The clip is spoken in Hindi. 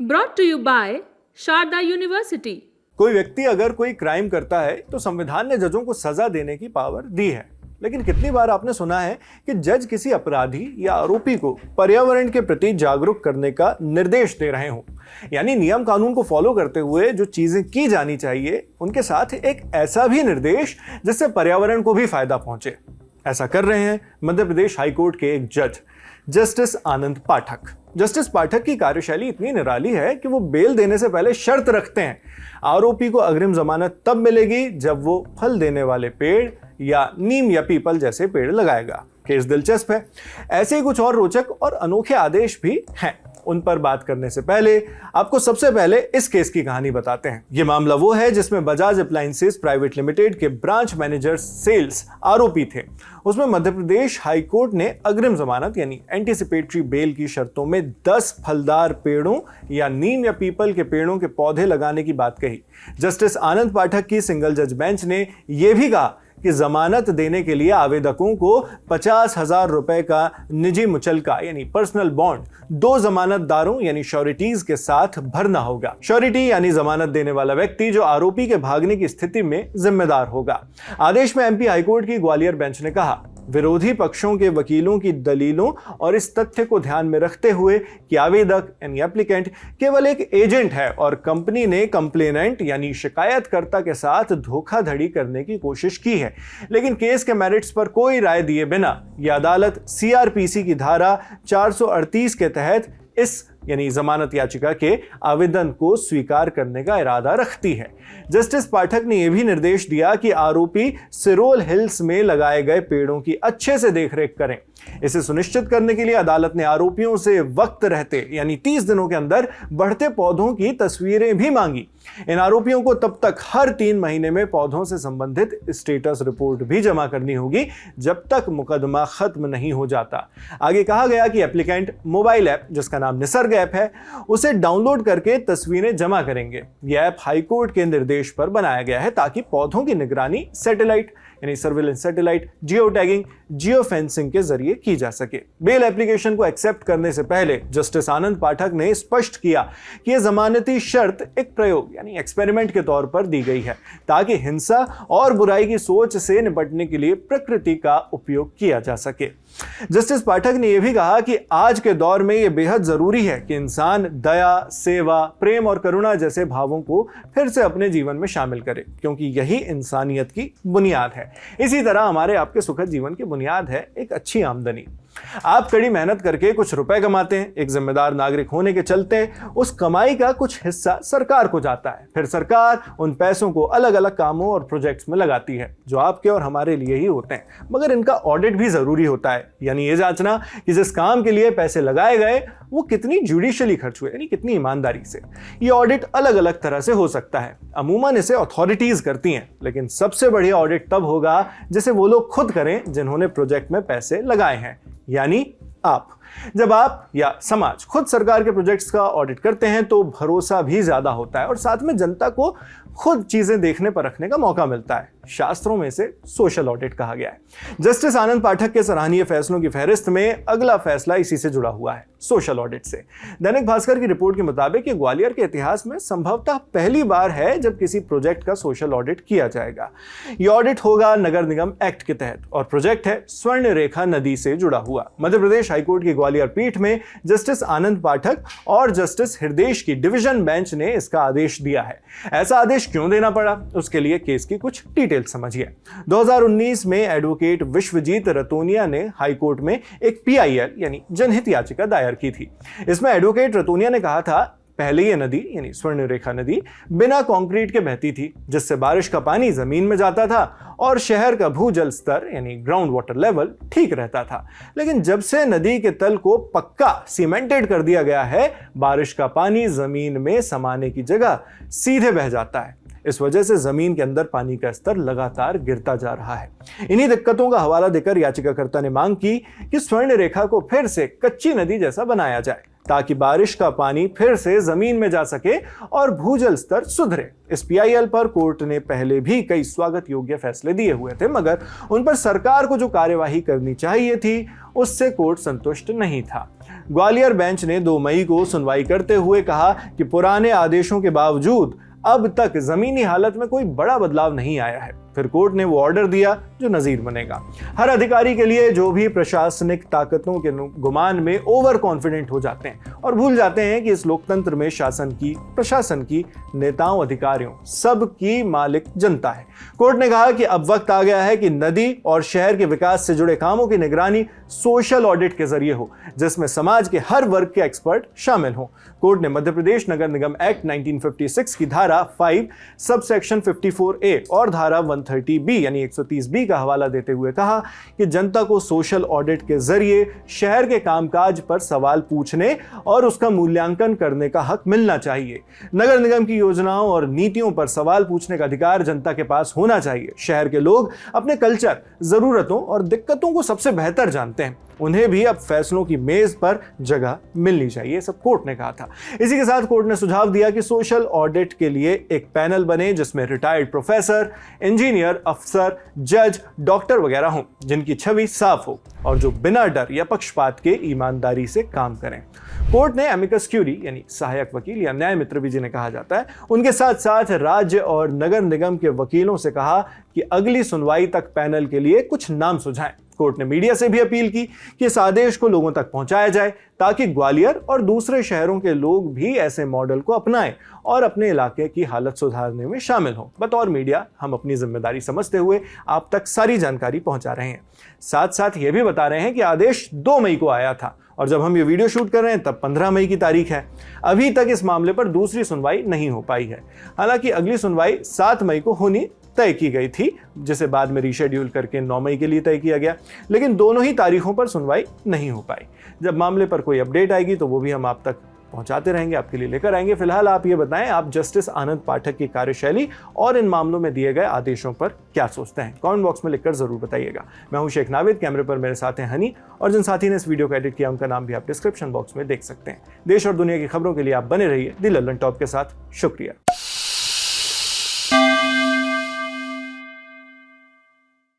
Brought to you by Sharda university. कोई व्यक्ति अगर कोई क्राइम करता है तो संविधान ने जजों को सजा देने की पावर दी है, लेकिन कितनी बार आपने सुना है कि जज किसी अपराधी या आरोपी को पर्यावरण के प्रति जागरूक करने का निर्देश दे रहे हों, यानी नियम कानून को फॉलो करते हुए जो चीजें की जानी चाहिए उनके साथ एक ऐसा भी निर्देश जिससे पर्यावरण को भी फायदा पहुंचे। ऐसा कर रहे हैं मध्य प्रदेश हाईकोर्ट के एक जज जस्टिस आनंद पाठक। जस्टिस पाठक की कार्यशैली इतनी निराली है कि वो बेल देने से पहले शर्त रखते हैं आरोपी को अग्रिम जमानत तब मिलेगी जब वो फल देने वाले पेड़ या नीम या पीपल जैसे पेड़ लगाएगा। केस दिलचस्प है। ऐसे ही कुछ और रोचक और अनोखे आदेश भी हैं। उन पर बात करने से पहले आपको सबसे पहले इस केस की कहानी बताते हैं। ये मामला वो है जिसमें बजाज अप्लायंसेज प्राइवेट लिमिटेड के ब्रांच मैनेजर सेल्स आरोपी थे। उसमें मध्य प्रदेश हाईकोर्ट ने अग्रिम जमानत यानी एंटीसिपेटरी बेल की शर्तों में 10 फलदार पेड़ों या नीम या पीपल के पेड़ों के पौधे लगाने की बात कही। जस्टिस आनंद पाठक की सिंगल जज बेंच ने यह भी कहा कि जमानत देने के लिए आवेदकों को 50,000 रुपए का निजी मुचलका यानी पर्सनल बॉन्ड 2 जमानतदारों यानी श्योरिटीज के साथ भरना होगा। श्योरिटी यानी जमानत देने वाला व्यक्ति जो आरोपी के भागने की स्थिति में जिम्मेदार होगा। आदेश में एमपी हाईकोर्ट की ग्वालियर बेंच ने कहा, विरोधी पक्षों के वकीलों की दलीलों और इस तथ्य को ध्यान में रखते हुए कि आवेदक यानी एप्लीकेंट केवल एक एजेंट है और कंपनी ने कंप्लेनेंट यानी शिकायतकर्ता के साथ धोखाधड़ी करने की कोशिश की है, लेकिन केस के मेरिट्स पर कोई राय दिए बिना यह अदालत सीआरपीसी की धारा 438 के तहत इस यानी जमानत याचिका के आवेदन को स्वीकार करने का इरादा रखती है। जस्टिस पाठक ने यह भी निर्देश दिया कि आरोपी सिरोल हिल्स में लगाए गए पेड़ों की अच्छे से देखरेख करें। इसे सुनिश्चित करने के लिए अदालत ने आरोपियों से वक्त रहते यानी 30 दिनों के अंदर बढ़ते पौधों की तस्वीरें भी मांगी। इन आरोपियों को तब तक हर 3 महीने में पौधों से संबंधित स्टेटस रिपोर्ट भी जमा करनी होगी जब तक मुकदमा खत्म नहीं हो जाता। आगे कहा गया कि एप्लीकेंट मोबाइल ऐप जिसका नाम निसर्ग ऐप है उसे डाउनलोड करके तस्वीरें जमा करेंगे। यह ऐप हाईकोर्ट के निर्देश पर बनाया गया है ताकि पौधों की निगरानी सैटेलाइट यानी surveillance satellite, geo tagging, geo fencing के जरिए की जा सके। बेल एप्लीकेशन को एक्सेप्ट करने से पहले जस्टिस आनंद पाठक ने स्पष्ट किया कि यह जमानती शर्त एक प्रयोग यानी एक्सपेरिमेंट के तौर पर दी गई है ताकि हिंसा और बुराई की सोच से निपटने के लिए प्रकृति का उपयोग किया जा सके। जस्टिस पाठक ने यह भी कहा कि आज के दौर में यह बेहद जरूरी है कि इंसान दया, सेवा, प्रेम और करुणा जैसे भावों को फिर से अपने जीवन में शामिल करे, क्योंकि यही इंसानियत की बुनियाद है। इसी तरह हमारे आपके सुखद जीवन की बुनियाद है एक अच्छी आमदनी। आप कड़ी मेहनत करके कुछ रुपए कमाते हैं, एक जिम्मेदार नागरिक होने के चलते उस कमाई का कुछ हिस्सा सरकार को जाता है। फिर सरकार उन पैसों को अलग अलग कामों और प्रोजेक्ट्स में लगाती है जो आपके और हमारे लिए ही होते हैं, मगर इनका ऑडिट भी जरूरी होता है, यानी ये जांचना कि जिस काम के लिए पैसे लगाए गए वो कितनी जुडिशियली खर्च हुए यानी कितनी ईमानदारी से। ये ऑडिट अलग अलग तरह से हो सकता है। अमूमन इसे अथॉरिटीज करती हैं, लेकिन सबसे बढ़िया ऑडिट तब होगा जिसे वो लोग खुद करें जिन्होंने प्रोजेक्ट में पैसे लगाए हैं, यानी आप। जब आप या समाज खुद सरकार के प्रोजेक्ट्स का ऑडिट करते हैं तो भरोसा भी ज्यादा होता है और साथ में जनता को खुद चीजें देखने पर रखने का मौका मिलता है। शास्त्रों में इसे सोशल ऑडिट कहा गया है। जस्टिस आनंद पाठक के सराहनीय फैसलों की फहरिस्त में अगला फैसला इसी से जुड़ा हुआ है, सोशल ऑडिट से। दैनिक भास्कर की रिपोर्ट के मुताबिक ग्वालियर के इतिहास में संभवतः पहली बार है जब किसी प्रोजेक्ट का सोशल ऑडिट किया जाएगा। यह ऑडिट होगा नगर निगम एक्ट के तहत और प्रोजेक्ट है स्वर्ण रेखा नदी से जुड़ा हुआ। मध्य प्रदेश हाईकोर्ट की ग्वालियर पीठ में जस्टिस आनंद पाठक और जस्टिस हृदेश की डिवीजन बेंच ने इसका आदेश दिया है। ऐसा आदेश क्यों देना पड़ा, उसके लिए केस की कुछ डिटेल समझिए। 2019 में एडवोकेट विश्वजीत रतोनिया ने हाईकोर्ट में एक पीआईएल यानी जनहित याचिका दायर की थी। इसमें एडवोकेट रतोनिया ने कहा था, पहले ये नदी यानी स्वर्ण रेखा नदी बिना कंक्रीट के बहती थी, जिससे बारिश का पानी जमीन में जाता था और शहर का भूजल स्तर यानी ग्राउंड वाटर लेवल ठीक रहता था। लेकिन जब से नदी के तल को पक्का सीमेंटेड कर दिया गया है, बारिश का पानी जमीन में समाने की जगह सीधे बह जाता है। इस वजह से जमीन के अंदर पानी का स्तर लगातार गिरता जा रहा है। इन्हीं दिक्कतों का हवाला देकर याचिकाकर्ता ने मांग की कि स्वर्ण रेखा को फिर से कच्ची नदी जैसा बनाया जाए ताकि बारिश का पानी फिर से जमीन में जा सके और भूजल स्तर सुधरे। इस पीआईएल पर कोर्ट ने पहले भी कई स्वागत योग्य फैसले दिए हुए थे, मगर उन पर सरकार को जो कार्यवाही करनी चाहिए थी उससे कोर्ट संतुष्ट नहीं था। ग्वालियर बेंच ने 2 मई को सुनवाई करते हुए कहा कि पुराने आदेशों के बावजूद अब तक जमीनी हालत में कोई बड़ा बदलाव नहीं आया है। फिर कोर्ट ने वो ऑर्डर दिया जो नजीर बनेगा। हर अधिकारी के लिए जो भी प्रशासनिक ताकतों के गुमान में ओवर कॉन्फिडेंट हो जाते हैं और भूल जाते हैं कि इस लोकतंत्र में शासन की, प्रशासन की, नेताओं, अधिकारियों सबकी मालिक जनता है। कोर्ट ने कहा कि अब वक्त आ गया है कि नदी और शहर के विकास से जुड़े कामों की निगरानी सोशल ऑडिट के जरिए हो, जिसमें समाज के हर वर्ग के एक्सपर्ट शामिल हों। कोर्ट ने मध्य प्रदेश नगर निगम एक्ट 1956 की धारा 5 सबसेक्शन 54A और धारा 130B यानी 130B का हवाला देते हुए कहा कि जनता को सोशल ऑडिट के जरिए शहर के कामकाज पर सवाल पूछने और उसका मूल्यांकन करने का हक मिलना चाहिए। नगर निगम की योजनाओं और नीतियों पर सवाल पूछने का अधिकार जनता के पास होना चाहिए। शहर के लोग अपने कल्चर, जरूरतों और दिक्कतों को सबसे बेहतर जानते हैं। उन्हें भी अब फैसलों की मेज पर जगह मिलनी चाहिए, सब कोर्ट ने कहा था। इसी के साथ कोर्ट ने सुझाव दिया कि सोशल ऑडिट के लिए एक पैनल बने जिसमें रिटायर्ड प्रोफेसर, इंजीनियर, अफसर, जज, डॉक्टर वगैरह हों, जिनकी छवि साफ हो और जो बिना डर या पक्षपात के ईमानदारी से काम करें। कोर्ट ने एमिकस क्यूरी यानी सहायक वकील या न्याय मित्र भी जिन्हें कहा जाता है, उनके साथ साथ राज्य और नगर निगम के वकीलों से कहा कि अगली सुनवाई तक पैनल के लिए कुछ नाम सुझाएं। कोर्ट ने मीडिया से भी अपील की कि इस आदेश को लोगों तक पहुंचाया जाए ताकि ग्वालियर और दूसरे शहरों के लोग भी ऐसे मॉडल को अपनाएं और अपने इलाके की हालत सुधारने में शामिल हों। बतौर मीडिया हम अपनी जिम्मेदारी समझते हुए आप तक सारी जानकारी पहुंचा रहे हैं। साथ साथ ये भी बता रहे हैं कि आदेश 2 मई को आया था और जब हम ये वीडियो शूट कर रहे हैं तब 15 मई की तारीख है। अभी तक इस मामले पर दूसरी सुनवाई नहीं हो पाई है। हालांकि अगली सुनवाई 7 मई को होनी तय की गई थी, जिसे बाद में रीशेड्यूल करके 9 मई के लिए तय किया गया, लेकिन दोनों ही तारीखों पर सुनवाई नहीं हो पाई। जब मामले पर कोई अपडेट आएगी तो वो भी हम आप तक पहुंचाते रहेंगे, आपके लिए लेकर आएंगे। फिलहाल आप ये बताएं, आप जस्टिस आनंद पाठक की कार्यशैली और इन मामलों में दिए गए आदेशों पर क्या सोचते हैं? कमेंट बॉक्स में लिखकर जरूर बताइएगा। मैं हूं शेख नाविद, कैमरे पर मेरे साथ हैं हनी, और जिन साथी ने इस वीडियो को एडिट किया उनका नाम भी आप डिस्क्रिप्शन बॉक्स में देख सकते हैं। देश और दुनिया की खबरों के लिए आप बने रहिए दी लल्लन टॉप के साथ। शुक्रिया।